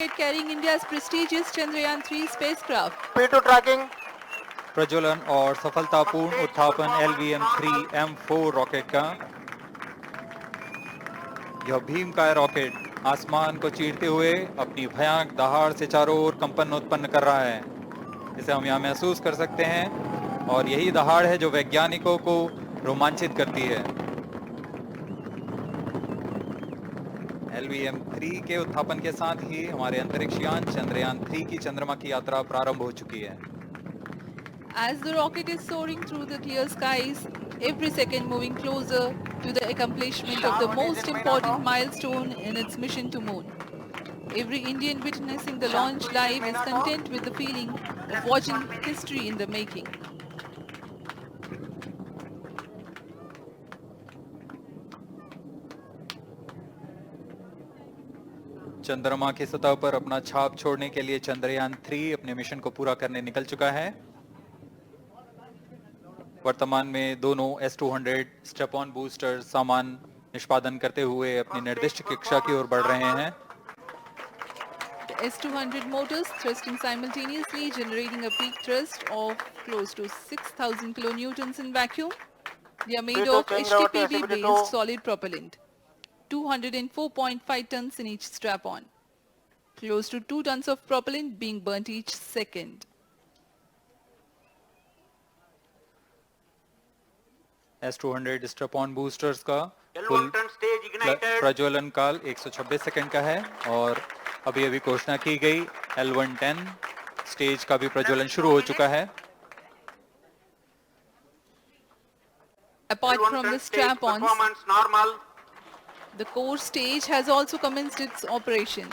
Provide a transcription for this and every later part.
carrying India's prestigious Chandrayaan-3 spacecraft. P2 tracking. प्रज्वलन और सफलतापूर्ण उत्थापन LVM-3M4 rocket का। यह भीमकाय रॉकेट आसमान को चीरते हुए अपनी भयानक दहाड़ से चारों ओर कंपन उत्पन्न कर रहा है। इसे हम यहाँ महसूस कर सकते हैं और यही दहाड़ है जो वैज्ञानिकों को रोमांचित करती है। LVM-3 के उत्थापन के साथ ही हमारे अंतरिक्ष यान चंद्रयान-3 की चंद्रमा की यात्रा प्रारंभ हो चुकी है। As the rocket is soaring through the clear skies, every second moving closer to the accomplishment of the most important milestone in its mission to moon. Every Indian witnessing the launch live is content with the feeling of watching history in the making. चंद्रमा की सतह पर अपना छाप छोड़ने के लिए चंद्रयान-3 अपने मिशन को पूरा करने निकल चुका है। वर्तमान में दोनों S-200 स्टेप ऑन बूस्टर सामान निष्पादन करते हुए अपनी निर्दिष्ट कक्षा की ओर बढ़ रहे हैं। The S-200 motors thrusting simultaneously, generating a peak thrust of close to 6,000 kilonewtons in vacuum. They are made of HTPB-based solid propellant, 204.5 tons in each strap-on. Close to 2 tons of propellant being burnt each second. S-200 strap-on boosters का कुल प्रज्वलन काल 126 second का है और अभी अभी घोषणा की गई L110 स्टेज का भी प्रज्वलन शुरू हो चुका है। Apart from the strap-ons, the core stage has also commenced its operation.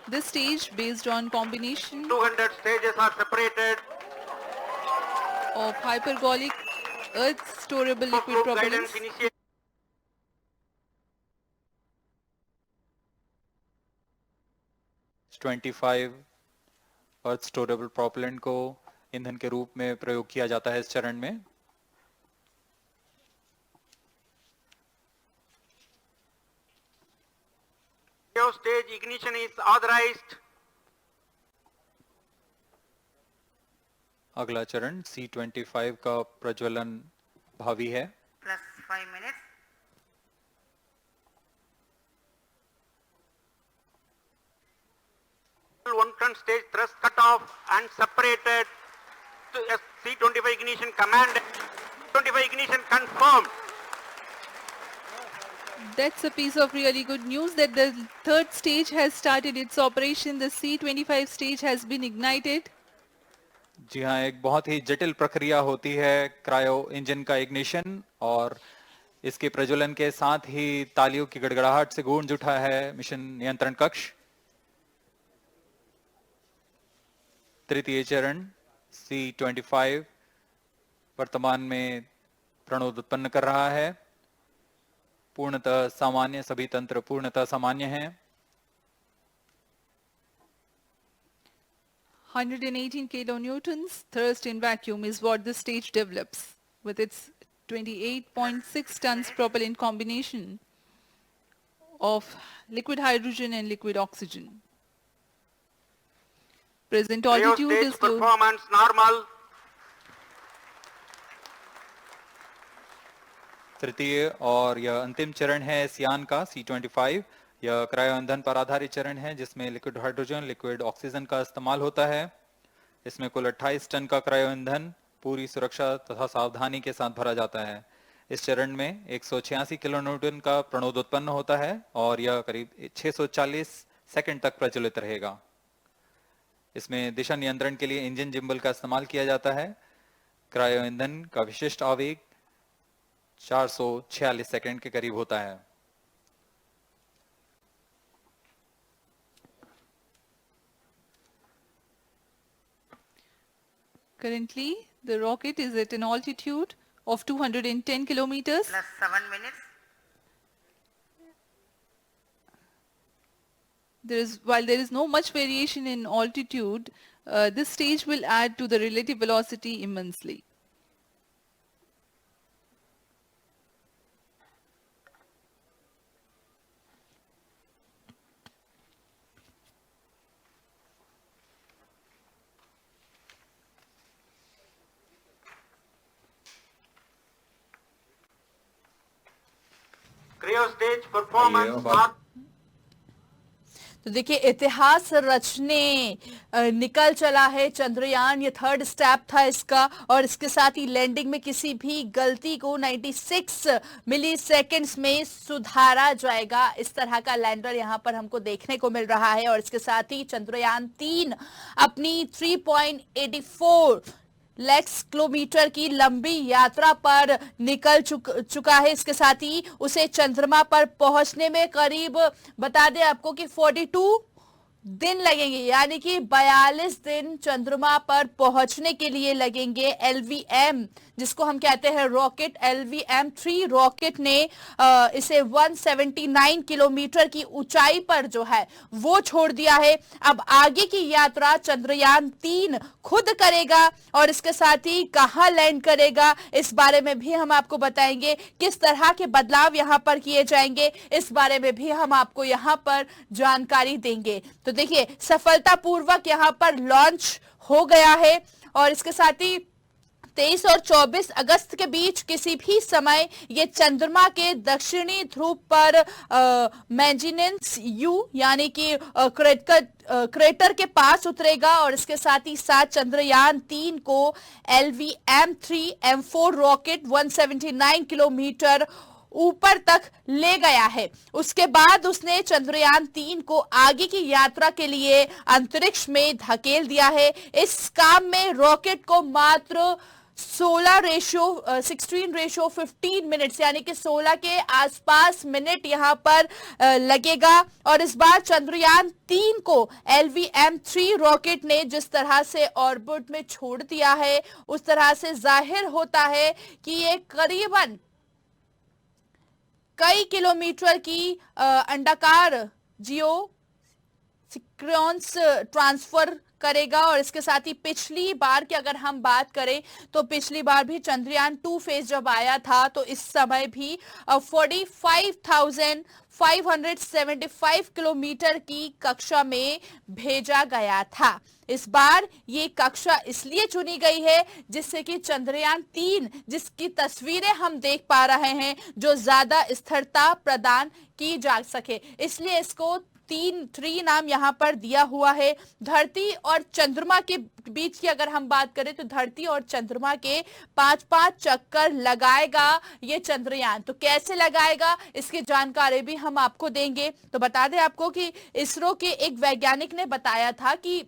This stage, based on combination 200 stages are separated. of hypergolic earth storable liquid propellants, S-25 earth storable propellant को ईंधन के रूप में प्रयोग किया जाता है इस चरण में। Stage ignition is authorized. अगला चरण C-25 का प्रज्वलन भावी है। Plus 5 minutes. One ton stage thrust cut off and separated to C-25 ignition command. 25 ignition confirmed. that's a piece of really good news that the third stage has started its operation. The C-25 stage has been ignited. जी हाँ, एक बहुत ही जटिल प्रक्रिया होती है cryo engine का ignition और इसके प्रज्वलन के साथ ही तालियों की गड़गड़ाहट से गूंज उठा है मिशन नियंत्रण कक्ष। तृतीय चरण C-25 वर्तमान में प्रणोद उत्पन्न कर रहा है। पूर्णतः सामान्य, सभी तंत्र पूर्णतः सामान्य हैं। 118 kilonewtons thrust in vacuum is what the stage develops with its 28.6 tons propellant combination of liquid hydrogen and liquid oxygen. Present altitude Stage is close. performance normal. तृतीय और यह अंतिम चरण है इस यान का C-25। यह क्रायो ईंधन पर आधारित चरण है जिसमें लिक्विड हाइड्रोजन, लिक्विड ऑक्सीजन का इस्तेमाल होता है। इसमें कुल 28 टन का क्रायो ईंधन पूरी सुरक्षा तथा सावधानी के साथ भरा जाता है। इस चरण में 186 किलोन्यूटन का प्रणोद उत्पन्न होता है और यह करीब 640 सेकंड तक प्रज्वलित रहेगा। इसमें दिशा नियंत्रण के लिए इंजन जिम्बल का इस्तेमाल किया जाता है। क्रायो ईंधन का विशिष्ट आवेग 446 सेकंड के करीब होता है। Currently, the rocket is at an altitude of 210 kilometers. Plus 7 minutes. While there is no much variation in altitude, this stage will add to the relative velocity immensely. video stage performance are तो देखिए इतिहास रचने निकल चला है चंद्रयान। ये third step था इसका, और इसके साथ ही लैंडिंग में किसी भी गलती को 96 मिली सेकेंड्स में सुधारा जाएगा। इस तरह का लैंडर यहां पर हमको देखने को मिल रहा है। और इसके साथ ही चंद्रयान 3 अपनी 3.84 लाख किलोमीटर की लंबी यात्रा पर निकल चुका है। इसके साथ ही उसे चंद्रमा पर पहुंचने में करीब बता दें आपको कि 42 दिन लगेंगे, यानी कि 42 दिन चंद्रमा पर पहुंचने के लिए लगेंगे। LVM जिसको हम कहते हैं रॉकेट, LVM-3 रॉकेट ने इसे 179 किलोमीटर की ऊंचाई पर जो है वो छोड़ दिया है। अब आगे की यात्रा चंद्रयान 3 खुद करेगा, और इसके साथ ही कहां लैंड करेगा इस बारे में भी हम आपको बताएंगे। किस तरह के बदलाव यहां पर किए जाएंगे इस बारे में भी हम आपको यहां पर जानकारी देंगे। तो देखिए सफलतापूर्वक यहां पर लॉन्च हो गया है, और इसके साथ ही 23 और 24 अगस्त के बीच किसी भी समय ये चंद्रमा के दक्षिणी ध्रुव पर मैजिनेंस यू यानी कि क्रेटर के पास उतरेगा। और इसके साथ ही साथ चंद्रयान 3 को LVM-3M4 रॉकेट 179 किलोमीटर ऊपर तक ले गया है। उसके बाद उसने चंद्रयान 3 को आगे की यात्रा के लिए अंतरिक्ष में धकेल दिया है। इस काम में रॉकेट को मात्र 16:15 मिनट्स यानी कि 16 के आसपास मिनट यहां पर लगेगा। और इस बार चंद्रयान 3 को LVM-3 रॉकेट ने जिस तरह से ऑर्बिट में छोड़ दिया है, उस तरह से जाहिर होता है कि ये करीबन कई किलोमीटर की अंडाकार जियो सिक्वेंस ट्रांसफर करेगा। और इसके साथ ही पिछली बार की अगर हम बात करें तो पिछली बार भी चंद्रयान 2 फेज जब आया था तो इस समय भी 45,575 किलोमीटर की कक्षा में भेजा गया था। इस बार ये कक्षा इसलिए चुनी गई है जिससे कि चंद्रयान 3 जिसकी तस्वीरें हम देख पा रहे हैं जो ज्यादा स्थिरता प्रदान की जा सके, इसलिए इसको 3 नाम यहां पर दिया हुआ है। धरती और चंद्रमा के बीच की अगर हम बात करें तो धरती और चंद्रमा के 5-5 चक्कर लगाएगा ये चंद्रयान। तो कैसे लगाएगा इसकी जानकारी भी हम आपको देंगे। तो बता दें आपको कि इसरो के एक वैज्ञानिक ने बताया था कि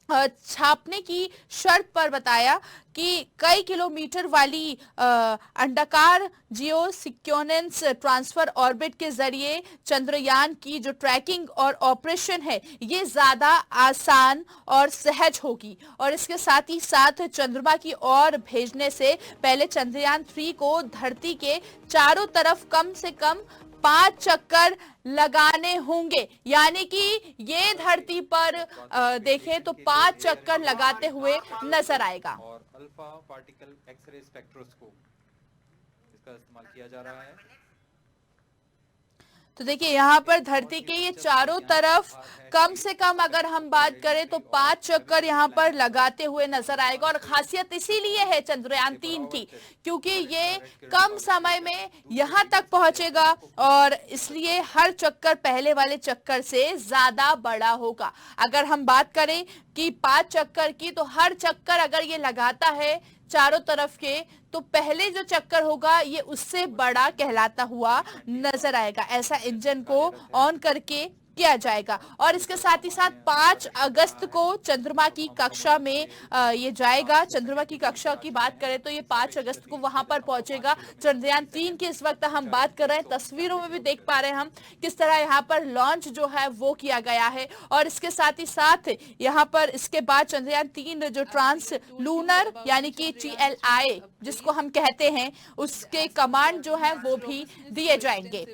छापने की शर्त पर बताया कि कई किलोमीटर वाली अंडाकार जियो सिक्वेंस ट्रांसफर ऑर्बिट के जरिए चंद्रयान की जो ट्रैकिंग और ऑपरेशन है ये ज्यादा आसान और सहज होगी। और इसके साथ ही साथ चंद्रमा की ओर भेजने से पहले चंद्रयान 3 को धरती के चारों तरफ कम से कम 5 चक्कर लगाने होंगे, यानी कि ये धरती पर देखें तो 5 चक्कर लगाते हुए नजर आएगा। और अल्फा पार्टिकल एक्सरे स्पेक्ट्रोस्कोप इसका इस्तेमाल किया जा रहा है। तो देखिए यहाँ पर धरती के ये चारों तरफ कम से कम अगर हम बात करें तो 5 चक्कर यहाँ पर लगाते हुए नजर आएगा। और खासियत इसीलिए है चंद्रयान 3 की क्योंकि ये कम समय में यहाँ तक पहुंचेगा और इसलिए हर चक्कर पहले वाले चक्कर से ज्यादा बड़ा होगा। अगर हम बात करें कि 5 चक्कर की तो हर चक्कर अगर ये लगाता है चारों तरफ के तो पहले जो चक्कर होगा ये उससे बड़ा कहलाता हुआ नजर आएगा। ऐसा इंजन को ऑन करके किया जाएगा। और इसके साथ ही साथ 5 अगस्त को चंद्रमा की कक्षा में ये जाएगा। चंद्रमा की कक्षा की बात करें तो ये 5 अगस्त को वहां पर पहुंचेगा। चंद्रयान 3 की इस वक्त हम बात कर रहे हैं, तस्वीरों में भी देख पा रहे हैं हम किस तरह यहाँ पर लॉन्च जो है वो किया गया है। और इसके साथ ही साथ यहाँ पर इसके बाद चंद्रयान 3 जो ट्रांस लूनर यानी कि TLI जिसको हम कहते हैं उसके कमांड जो है वो भी दिए जाएंगे।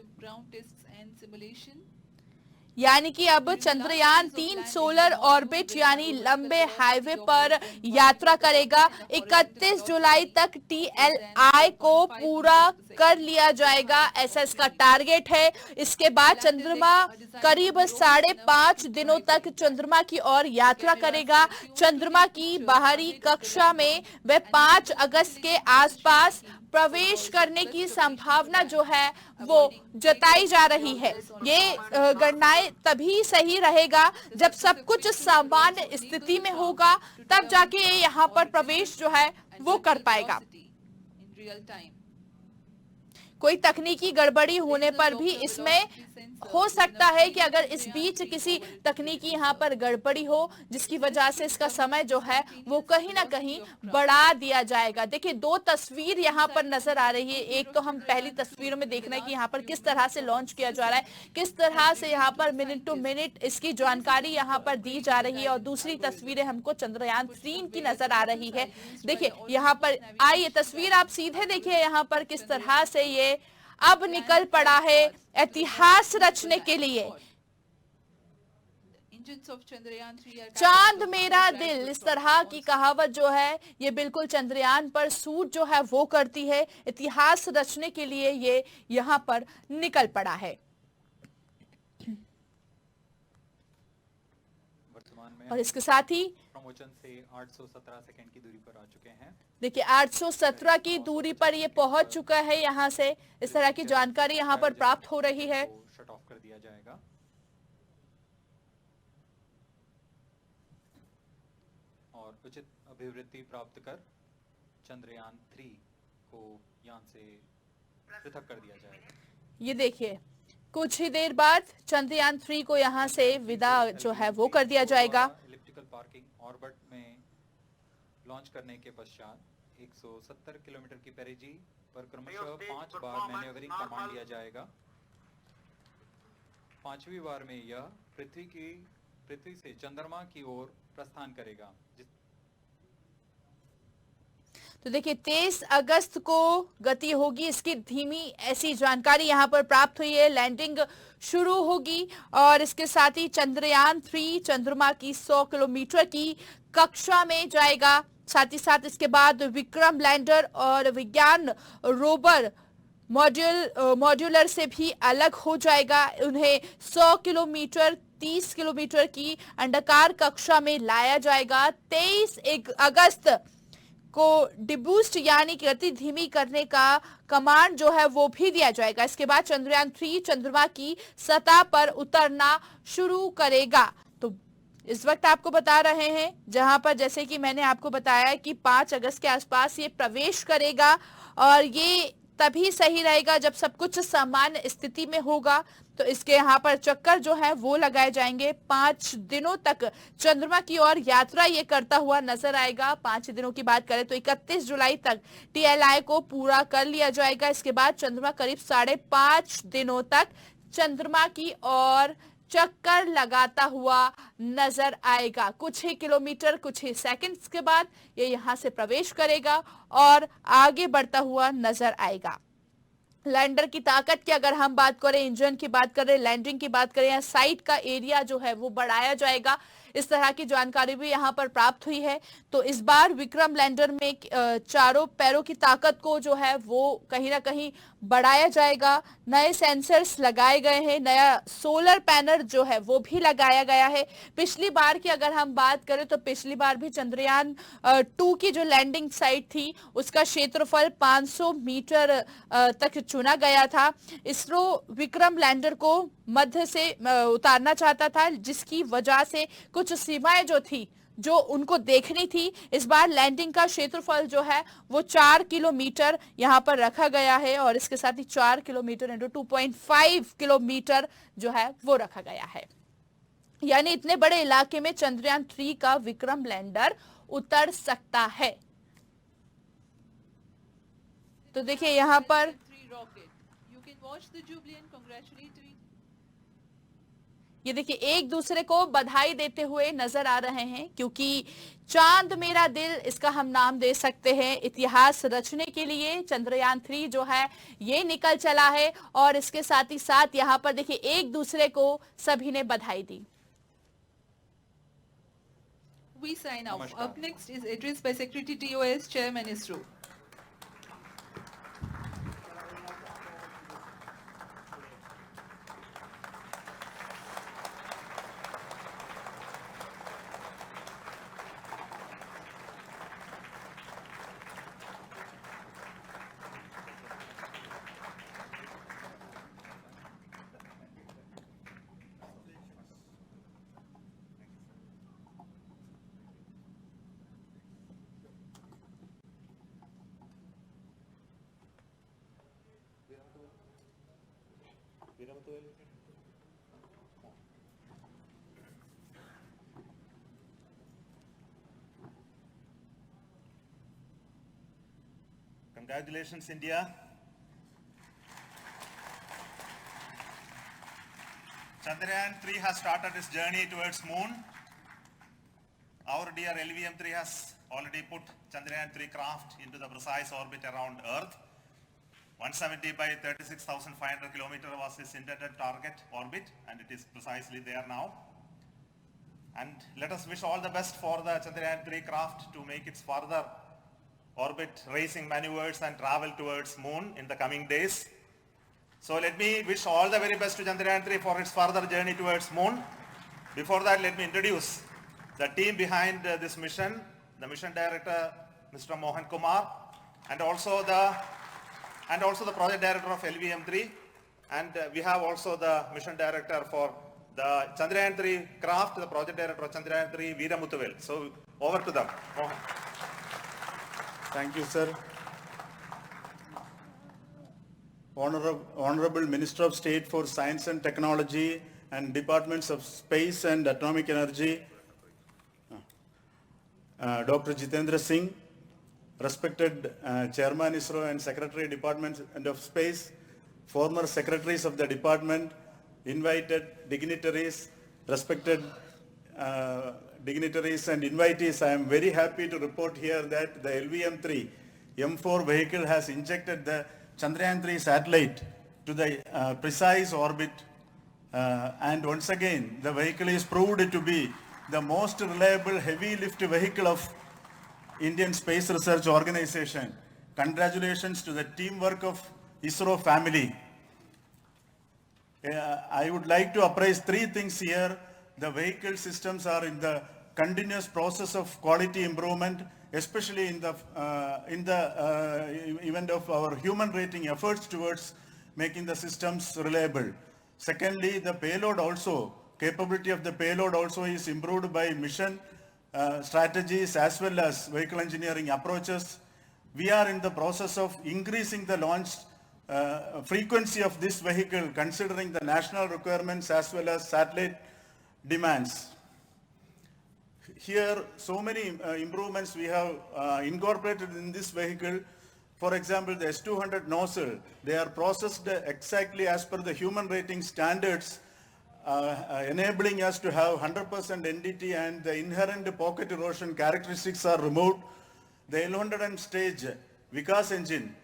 यानी कि अब चंद्रयान 3 सोलर ऑर्बिट यानी लंबे हाईवे पर यात्रा करेगा। 31 जुलाई तक TLI को पूरा कर लिया जाएगा, ऐसा इसका टारगेट है। इसके बाद चंद्रमा करीब 5.5 दिनों तक चंद्रमा की ओर यात्रा करेगा। चंद्रमा की बाहरी कक्षा में वह 5 अगस्त के आसपास प्रवेश करने की संभावना जो है वो जताई जा रही है। ये गणनाएं तभी सही रहेगा जब सब कुछ सामान्य स्थिति में होगा, तब जाके ये यहाँ पर प्रवेश जो है वो कर पाएगा। कोई तकनीकी गड़बड़ी होने पर भी इसमें हो सकता है कि अगर इस बीच किसी तकनीकी यहाँ पर गड़बड़ी हो जिसकी वजह से इसका समय जो है वो कहीं ना कहीं बढ़ा दिया जाएगा। देखिए, दो तस्वीर यहाँ पर नजर आ रही है। एक तो हम पहली तस्वीरों में देख रहे हैं कि यहाँ पर किस तरह से लॉन्च किया जा रहा है, किस तरह से यहाँ पर मिनट टू मिनट इसकी जानकारी यहाँ पर दी जा रही है, और दूसरी तस्वीरें हमको चंद्रयान 3 की नजर आ रही है। देखिए यहाँ पर आइए तस्वीर आप सीधे देखिए यहाँ पर किस तरह से ये अब निकल पड़ा है इतिहास रचने के लिए। चांद मेरा दिल, इस तरह की कहावत जो है ये बिल्कुल चंद्रयान पर सूट जो है वो करती है। इतिहास रचने के लिए ये यहाँ पर निकल पड़ा है। और इसके साथ ही प्रमोशन से 817 सेकंड की दूरी पर आ चुके हैं। देखिए 817 की दूरी पर ये पहुंच चुका है। यहाँ से इस तरह की जानकारी यहाँ पर प्राप्त हो रही है। शट ऑफ कर दिया जाएगा और उचित अभिवृद्धि प्राप्त कर चंद्रयान 3 को यान से पृथक कर दिया जाएगा। ये देखिए कुछ ही देर बाद चंद्रयान 3 को यहाँ से विदा जो है वो कर दिया जाएगा। इलिप्टिकल पार्किंग ऑर्बिट में लॉन्च करने के पश्चात 170 किलोमीटर की पेरिजी पर क्रमशः 5 बार मैन्यूवरिंग कमांड दिया जाएगा। 5वीं बार में यह पृथ्वी से चंद्रमा की ओर प्रस्थान करेगा। तो देखिए 23 अगस्त को गति होगी इसकी धीमी, ऐसी जानकारी यहाँ पर प्राप्त हुई है। लैंडिंग शुरू होगी और इसके साथ ही चंद्रयान 3 चंद्रमा की 100 किलोमीटर की कक्षा में जाएगा। साथ ही साथ इसके बाद विक्रम लैंडर और विज्ञान रोवर मॉड्यूलर से भी अलग हो जाएगा। उन्हें 100 किलोमीटर 30 किलोमीटर की अंडाकार कक्षा में लाया जाएगा। 23 अगस्त को डिबूस्ट यानी कि गति धीमी करने का कमांड जो है वो भी दिया जाएगा। इसके बाद चंद्रयान 3 चंद्रमा की सतह पर उतरना शुरू करेगा। तो इस वक्त आपको बता रहे हैं जहां पर जैसे कि मैंने आपको बताया कि 5 अगस्त के आसपास ये प्रवेश करेगा और ये तभी सही रहेगा जब सब कुछ सामान्य स्थिति में होगा। तो इसके यहाँ पर चक्कर जो है वो लगाए जाएंगे। 5 दिनों तक चंद्रमा की ओर यात्रा ये करता हुआ नजर आएगा। 5 दिनों की बात करें तो 31 जुलाई तक TLI को पूरा कर लिया जाएगा। इसके बाद चंद्रमा करीब 5.5 दिनों तक चंद्रमा की ओर चक्कर लगाता हुआ नजर आएगा। कुछ ही किलोमीटर कुछ ही सेकंड्स के बाद ये यहाँ से प्रवेश करेगा और आगे बढ़ता हुआ नजर आएगा। लैंडर की ताकत की अगर हम बात करें, इंजन की बात करें, लैंडिंग की बात करें, या साइट का एरिया जो है वो बढ़ाया जाएगा। इस तरह की जानकारी भी यहाँ पर प्राप्त हुई है। तो इस बार विक्रम लैंडर में चारों पैरों की ताकत को जो है वो कहीं ना कहीं बढ़ाया जाएगा। नए सेंसर्स लगाए गए हैं, नया सोलर पैनल जो है वो भी लगाया गया है। पिछली बार की अगर हम बात करें तो पिछली बार भी चंद्रयान 2 की जो लैंडिंग साइट थी उसका क्षेत्रफल 500 मीटर तक चुना गया था। इसरो विक्रम लैंडर को मध्य से उतारना चाहता था, जिसकी वजह से कुछ सीमाएं जो थी जो उनको देखनी थी। इस बार लैंडिंग का क्षेत्रफल जो है वो 4 किलोमीटर यहाँ पर रखा गया है और इसके साथ ही 4 किलोमीटर इंटू 2.5 किलोमीटर जो है वो रखा गया है। यानी इतने बड़े इलाके में चंद्रयान 3 का विक्रम लैंडर उतर सकता है। तो देखिए यहाँ पर ये देखिए एक दूसरे को बधाई देते हुए नजर आ रहे हैं, क्योंकि चांद मेरा दिल इसका हम नाम दे सकते हैं। इतिहास रचने के लिए चंद्रयान 3 जो है ये निकल चला है और इसके साथ ही साथ यहाँ पर देखिए एक दूसरे को सभी ने बधाई दी। We sign off. Up next is address by Secretary TOS Chairman ISRO. Congratulations, India. Chandrayaan-3 has started its journey towards moon. Our dear LVM-3 has already put Chandrayaan-3 craft into the precise orbit around Earth. 170 by 36,500 kilometers was its intended target orbit, and it is precisely there now. And let us wish all the best for the Chandrayaan-3 craft to make its further orbit racing maneuvers and travel towards moon in the coming days. So let me wish all the very best to Chandrayaan-3 for its further journey towards moon. Before that, let me introduce the team behind this mission, the mission director, Mr. Mohan Kumar, and also the project director of LVM-3, and we have also the mission director for the Chandrayaan-3 craft, the project director of Chandrayaan-3, Veera Muthuvel. So over to them. Mohan. Thank you, sir. Honorable Minister of State for Science and Technology and Departments of Space and Atomic Energy, Dr. Jitendra Singh, respected Chairman ISRO and Secretary Department of Space, former secretaries of the department, invited dignitaries, respected dignitaries and invitees, I am very happy to report here that the LVM-3 M4 vehicle has injected the Chandrayaan-3 satellite to the precise orbit, and once again the vehicle is proved to be the most reliable heavy lift vehicle of Indian Space Research Organization. Congratulations to the teamwork of ISRO family. I would like to appraise three things here. The vehicle systems are in the continuous process of quality improvement, especially in the event of our human rating efforts towards making the systems reliable. Secondly, the payload also, capability of the payload also is improved by mission strategies as well as vehicle engineering approaches. We are in the process of increasing the launch frequency of this vehicle considering the national requirements as well as satellite demands. Here, so many improvements we have incorporated in this vehicle. For example, the S200 nozzle, they are processed exactly as per the human rating standards, enabling us to have 100% NDT, and the inherent pocket erosion characteristics are removed. The L100 stage Vikas engine,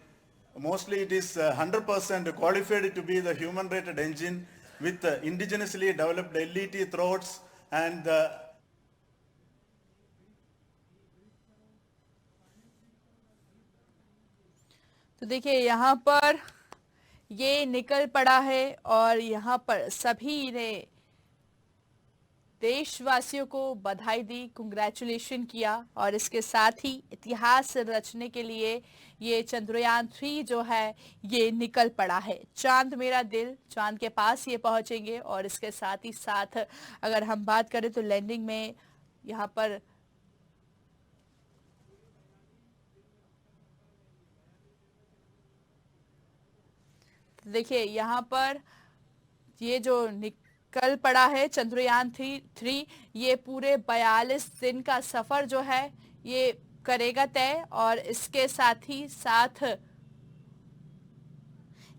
mostly it is 100% qualified to be the human rated engine with indigenously developed LET throats and तो देखिए यहाँ पर ये निकल पड़ा है और यहाँ पर सभी ने देशवासियों को बधाई दी, कंग्रेचुलेशन किया और इसके साथ ही इतिहास रचने के लिए ये चंद्रयान-3 जो है ये निकल पड़ा है। चांद मेरा दिल, चांद के पास ये पहुंचेंगे और इसके साथ ही साथ अगर हम बात करें तो लैंडिंग में यहाँ पर देखिए यहाँ पर ये जो निकल पड़ा है चंद्रयान-3 ये पूरे 42 दिन का सफर जो है ये करेगा तय और इसके साथ ही साथ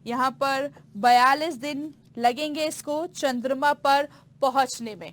यहाँ पर 42 दिन लगेंगे इसको चंद्रमा पर पहुंचने में।